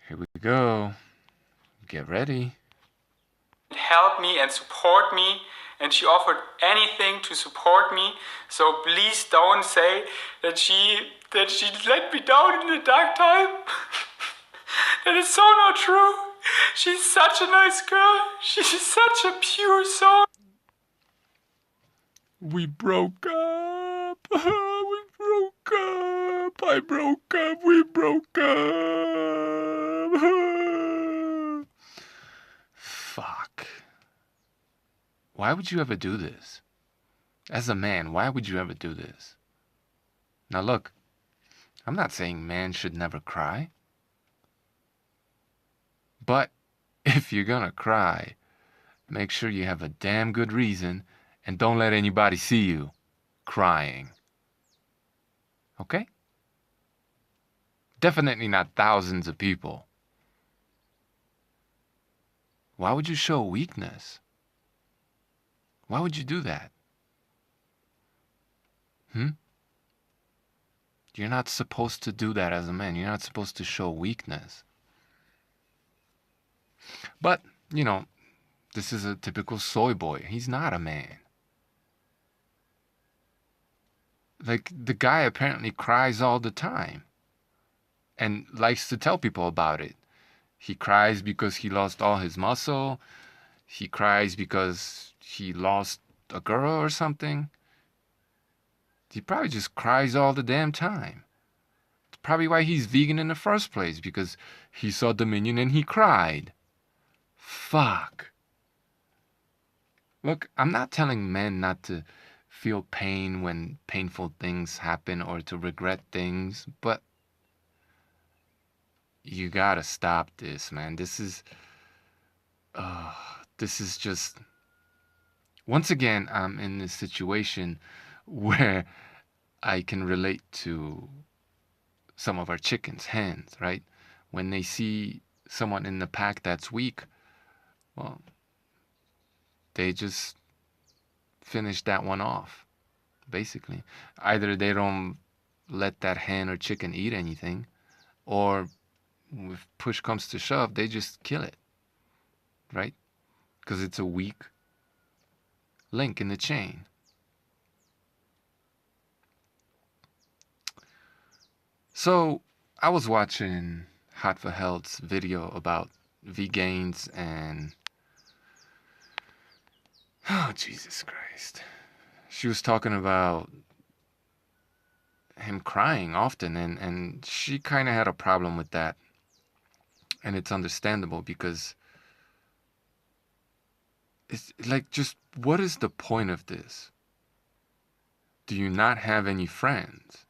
Here we go. Get ready. Help me and support me, and she offered anything to support me. So please don't say that she let me down in the dark time. That is so not true. She's such a nice girl. She's such a pure soul. We broke up. We broke up. I broke up. We broke up. Fuck. Why would you ever do this? As a man, why would you ever do this? Now look, I'm not saying man should never cry. But if you're gonna cry, make sure you have a damn good reason and don't let anybody see you crying. Okay? Definitely not thousands of people. Why would you show weakness? Why would you do that? You're not supposed to do that as a man. You're not supposed to show weakness. But, this is a typical soy boy. He's not a man. Like, the guy apparently cries all the time and likes to tell people about it. He cries because he lost all his muscle. He cries because he lost a girl or something. He probably just cries all the damn time. It's probably why he's vegan in the first place, because he saw Dominion and he cried. Fuck. Look, I'm not telling men not to feel pain when painful things happen or to regret things, but you gotta stop this, man. This is just, once again, I'm in this situation where I can relate to some of our chickens, hens, right? When they see someone in the pack that's weak, well, they just finish that one off, basically. Either they don't let that hen or chicken eat anything, or if push comes to shove, they just kill it, right? Because it's a weak link in the chain. So I was watching Hot for Health's video about Vegains and, oh, Jesus Christ. She was talking about him crying often, and she kind of had a problem with that. And it's understandable, because it's like, just what is the point of this? Do you not have any friends?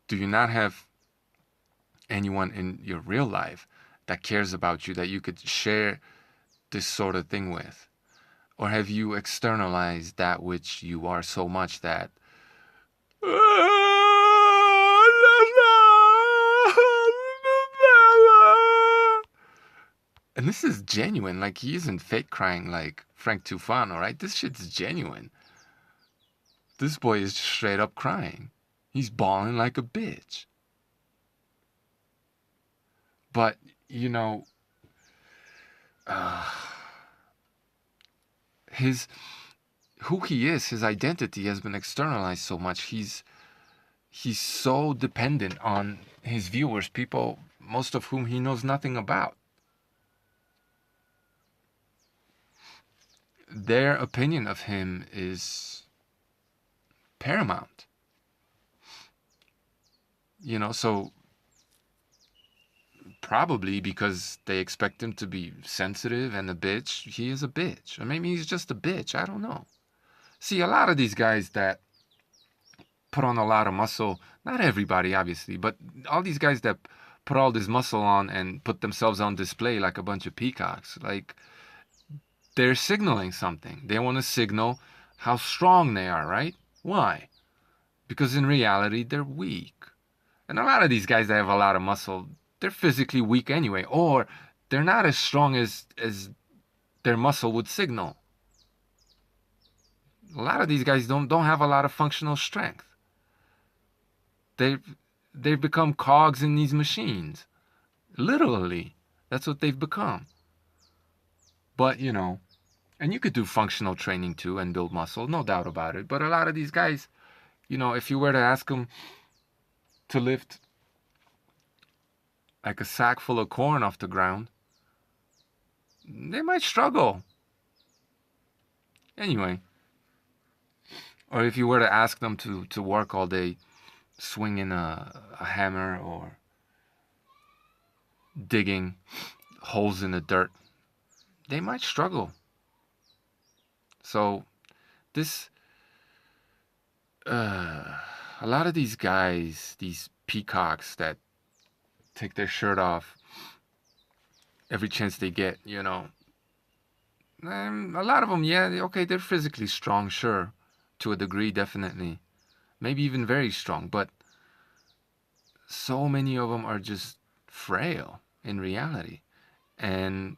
Do you not have anyone in your real life that cares about you, that you could share this sort of thing with? Or have you externalized that which you are so much that and this is genuine, like he isn't fake crying like Frank Tufano, right? This shit's genuine. This boy is just straight up crying. He's bawling like a bitch. But, his who he is, his identity has been externalized so much. He's so dependent on his viewers, people, most of whom he knows nothing about. Their opinion of him is paramount. So probably because they expect him to be sensitive and a bitch, he is a bitch. Or maybe he's just a bitch. I don't know. See, a lot of these guys that put on a lot of muscle, not everybody, obviously, but all these guys that put all this muscle on and put themselves on display like a bunch of peacocks, like, they're signaling something. They want to signal how strong they are, right? Why? Because in reality, they're weak. And a lot of these guys that have a lot of muscle, they're physically weak anyway, or they're not as strong as their muscle would signal. A lot of these guys don't have a lot of functional strength. They've become cogs in these machines. Literally. That's what they've become. But, you know, and you could do functional training too and build muscle, no doubt about it. But a lot of these guys, you know, if you were to ask them to lift like a sack full of corn off the ground, they might struggle. Anyway, or if you were to ask them to work all day swinging a hammer or digging holes in the dirt, they might struggle. So this, a lot of these guys, these peacocks that take their shirt off every chance they get, you know, a lot of them, yeah, okay, they're physically strong, sure, to a degree, definitely, maybe even very strong, but so many of them are just frail in reality. And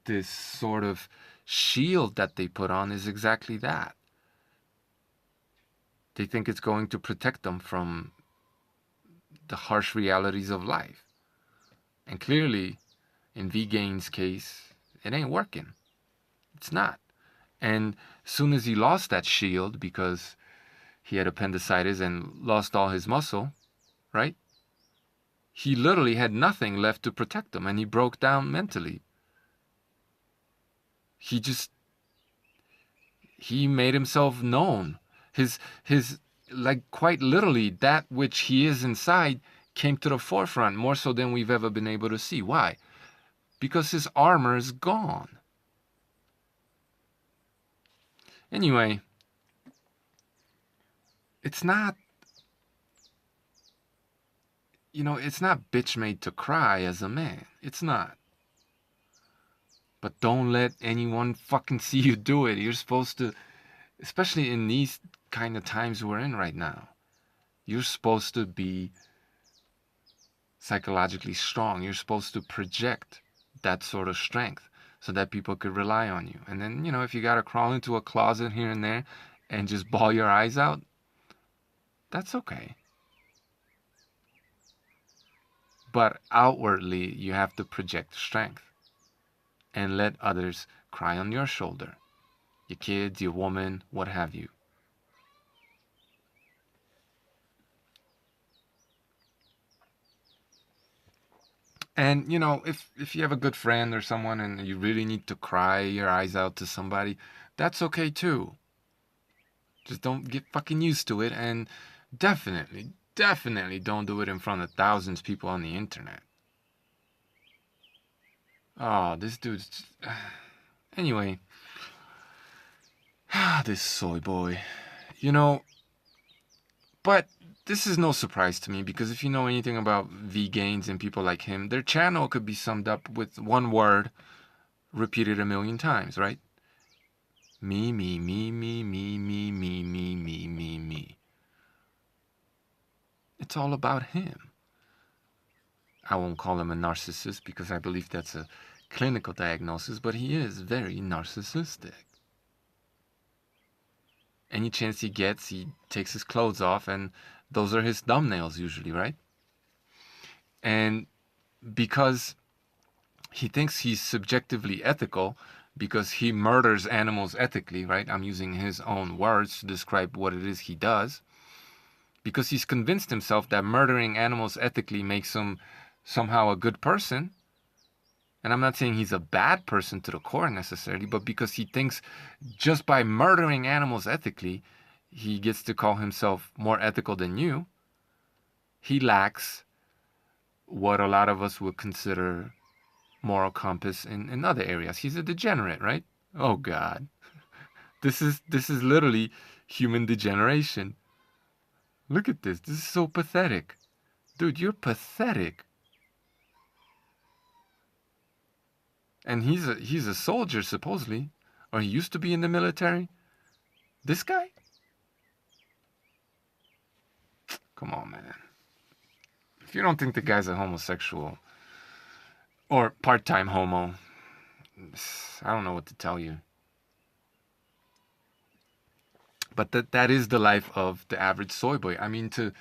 this sort of shield that they put on is exactly that. They think it's going to protect them from the harsh realities of life. And clearly, in Vegains' case, it ain't working. It's not. And as soon as he lost that shield because he had appendicitis and lost all his muscle, right? He literally had nothing left to protect him, and he broke down mentally. He made himself known. His like quite literally that which he is inside came to the forefront more so than we've ever been able to see. Why? Because his armor is gone. Anyway, it's not, you know, it's not bitch made to cry as a man. It's not. But don't let anyone fucking see you do it. You're supposed to, especially in these kind of times we're in right now, you're supposed to be psychologically strong. You're supposed to project that sort of strength so that people could rely on you. And then, you know, if you got to crawl into a closet here and there and just bawl your eyes out, that's okay. But outwardly, you have to project strength and let others cry on your shoulder. Your kids, your woman, what have you. And, you know, if you have a good friend or someone and you really need to cry your eyes out to somebody, that's okay too. Just don't get fucking used to it, and definitely, definitely don't do it in front of thousands of people on the internet. Oh, this dude's... Anyway. This soy boy. You know, but this is no surprise to me, because if you know anything about Vegains and people like him, their channel could be summed up with one word repeated a million times, right? Me, me, me, me, me, me, me, me, me, me, me. It's all about him. I won't call him a narcissist because I believe that's a clinical diagnosis, but he is very narcissistic. Any chance he gets, he takes his clothes off, and those are his thumbnails usually, right? And because he thinks he's subjectively ethical, because he murders animals ethically, right? I'm using his own words to describe what it is he does. Because he's convinced himself that murdering animals ethically makes him somehow a good person. And I'm not saying he's a bad person to the core necessarily, but because he thinks just by murdering animals ethically, he gets to call himself more ethical than you, he lacks what a lot of us would consider moral compass in other areas. He's a degenerate, right? Oh God. This is literally human degeneration. Look at this. This is so pathetic. Dude, you're pathetic. And he's a soldier, supposedly. Or he used to be in the military. This guy? Come on, man. If you don't think the guy's a homosexual, or part-time homo, I don't know what to tell you. But that is the life of the average soy boy. I mean, to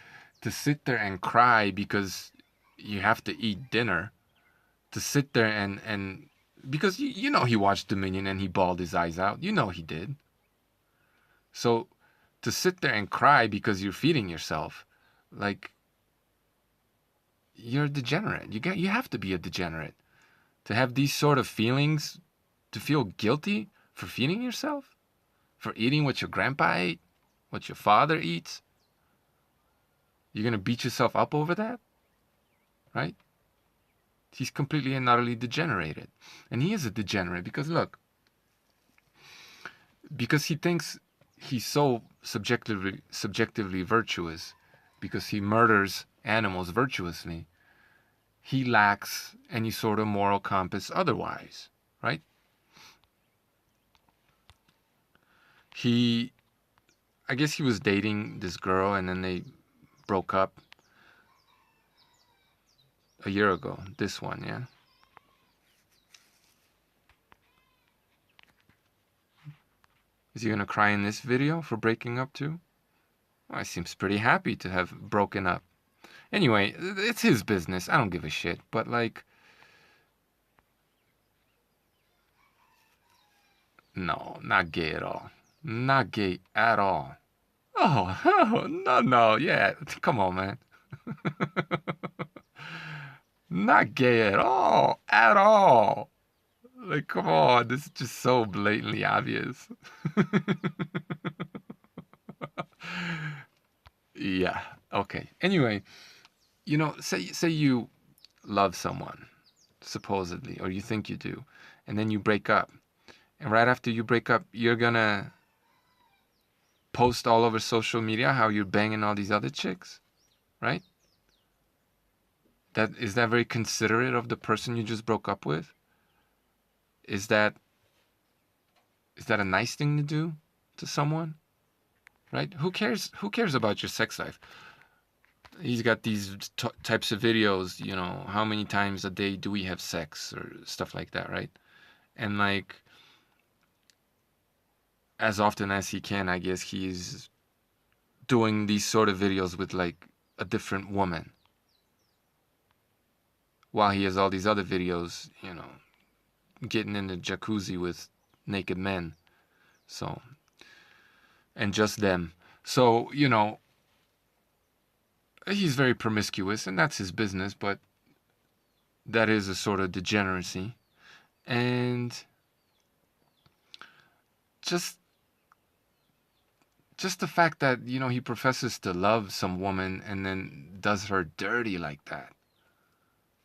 sit there and cry because you have to eat dinner, to sit there and because you know he watched Dominion and he bawled his eyes out. You know he did. So to sit there and cry because you're feeding yourself, like, you're a degenerate. You have to be a degenerate to have these sort of feelings, to feel guilty for feeding yourself, for eating what your grandpa ate, what your father eats. You're gonna beat yourself up over that, right? He's completely and utterly degenerated. And he is a degenerate because, look, because he thinks he's so subjectively virtuous, because he murders animals virtuously, he lacks any sort of moral compass otherwise, right? I guess he was dating this girl and then they broke up a year ago. This one, yeah. Is he gonna cry in this video for breaking up too? Well, he seems pretty happy to have broken up. Anyway, it's his business. I don't give a shit. But, like, no, not gay at all. Not gay at all. Oh, no, yeah. Come on, man. Not gay at all. At all. Like, come on. This is just so blatantly obvious. Yeah. Okay. Anyway, you know, say you love someone, supposedly, or you think you do, and then you break up. And right after you break up, you're gonna post all over social media how you're banging all these other chicks, right? Is that very considerate of the person you just broke up with? Is that a nice thing to do to someone? Right? Who cares? Who cares about your sex life? He's got these types of videos, you know, how many times a day do we have sex or stuff like that, right? And, like, as often as he can, I guess he's doing these sort of videos with, like, a different woman, while he has all these other videos, you know, getting in the jacuzzi with naked men. So, and just them. So, you know, he's very promiscuous, and that's his business, but that is a sort of degeneracy. And just the fact that, you know, he professes to love some woman and then does her dirty like that.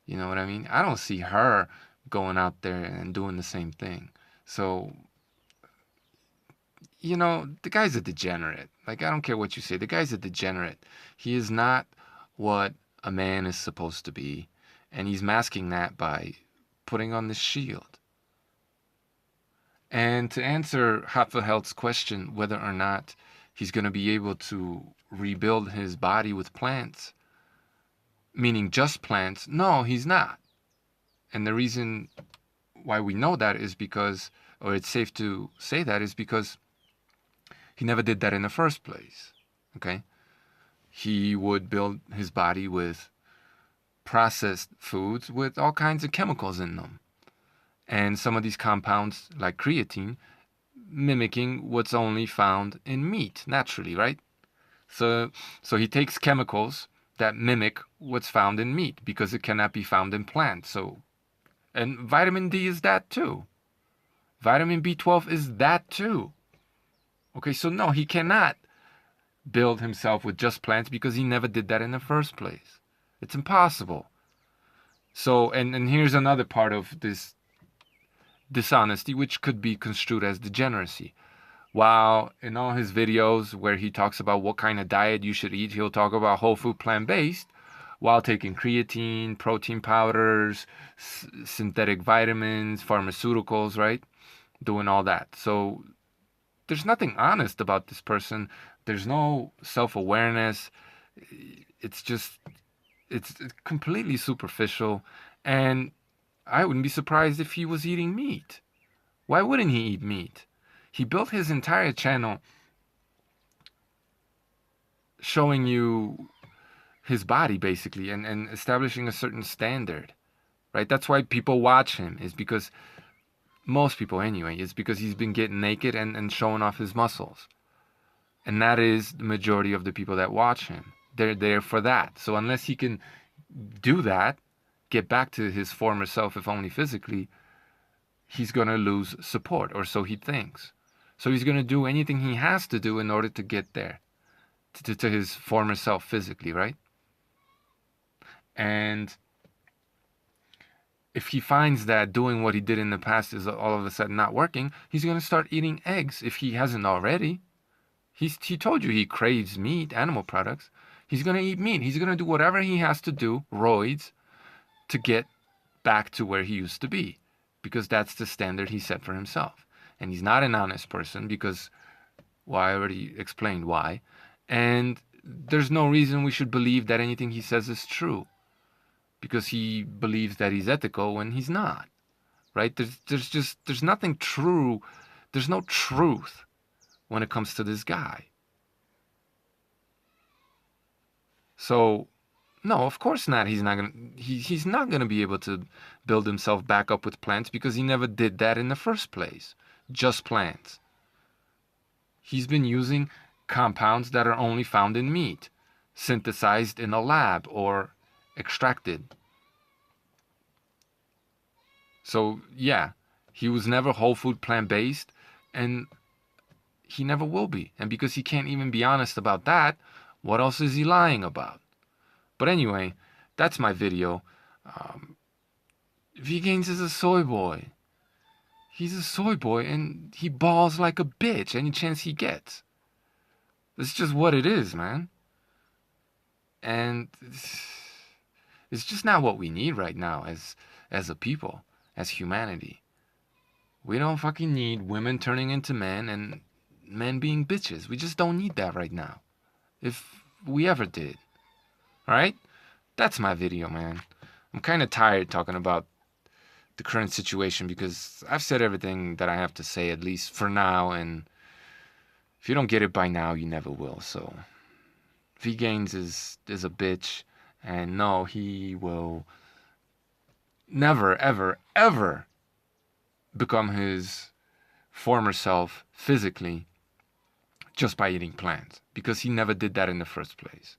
You know what I mean? I don't see her going out there and doing the same thing. So, you know, the guy's a degenerate. Like, I don't care what you say. The guy's a degenerate. He is not what a man is supposed to be. And he's masking that by putting on this shield. And to answer Hopfelhelt's question whether or not he's going to be able to rebuild his body with plants, meaning just plants, no, he's not. And the reason why we know that is because, or it's safe to say that, is because he never did that in the first place. Okay? He would build his body with processed foods with all kinds of chemicals in them. And some of these compounds, like creatine, mimicking what's only found in meat naturally, right? So he takes chemicals that mimic what's found in meat because it cannot be found in plants. So, and vitamin D is that too. Vitamin B12 is that too. Okay, so no, he cannot build himself with just plants because he never did that in the first place. It's impossible. So, and here's another part of this dishonesty, which could be construed as degeneracy. While in all his videos where he talks about what kind of diet you should eat, he'll talk about whole food plant-based while taking creatine, protein powders, synthetic vitamins, pharmaceuticals, right? Doing all that. So there's nothing honest about this person. There's no self-awareness. It's just, it's completely superficial. And I wouldn't be surprised if he was eating meat. Why wouldn't he eat meat? He built his entire channel showing you his body, basically, and establishing a certain standard, right? That's why people watch him, is because, most people anyway, is because he's been getting naked and showing off his muscles. And that is the majority of the people that watch him. They're there for that. So unless he can do that, get back to his former self, if only physically, he's going to lose support, or so he thinks. So he's going to do anything he has to do in order to get there, to his former self physically, right? And if he finds that doing what he did in the past is all of a sudden not working, he's going to start eating eggs if he hasn't already. He told you he craves meat, animal products. He's going to eat meat. He's going to do whatever he has to do, roids, to get back to where he used to be, because that's the standard he set for himself. And he's not an honest person because, well, I already explained why. And there's no reason we should believe that anything he says is true, because he believes that he's ethical when he's not, right? There's nothing true. There's no truth when it comes to this guy. So, no, of course not. He's not gonna be able to build himself back up with plants, because he never did that in the first place. Just plants. He's been using compounds that are only found in meat, synthesized in a lab or extracted. So yeah, he was never whole food plant-based, and he never will be. And because he can't even be honest about that, what else is he lying about? But anyway, that's my video. Vegains is a soy boy. He's a soy boy, and he balls like a bitch any chance he gets. It's just what it is, man. And it's just not what we need right now as a people, as humanity. We don't fucking need women turning into men and men being bitches. We just don't need that right now. If we ever did. Alright? That's my video, man. I'm kind of tired talking about the current situation, because I've said everything that I have to say, at least for now, and if you don't get it by now, you never will. So Vegains is a bitch, and no, he will never, ever, ever become his former self physically just by eating plants, because he never did that in the first place.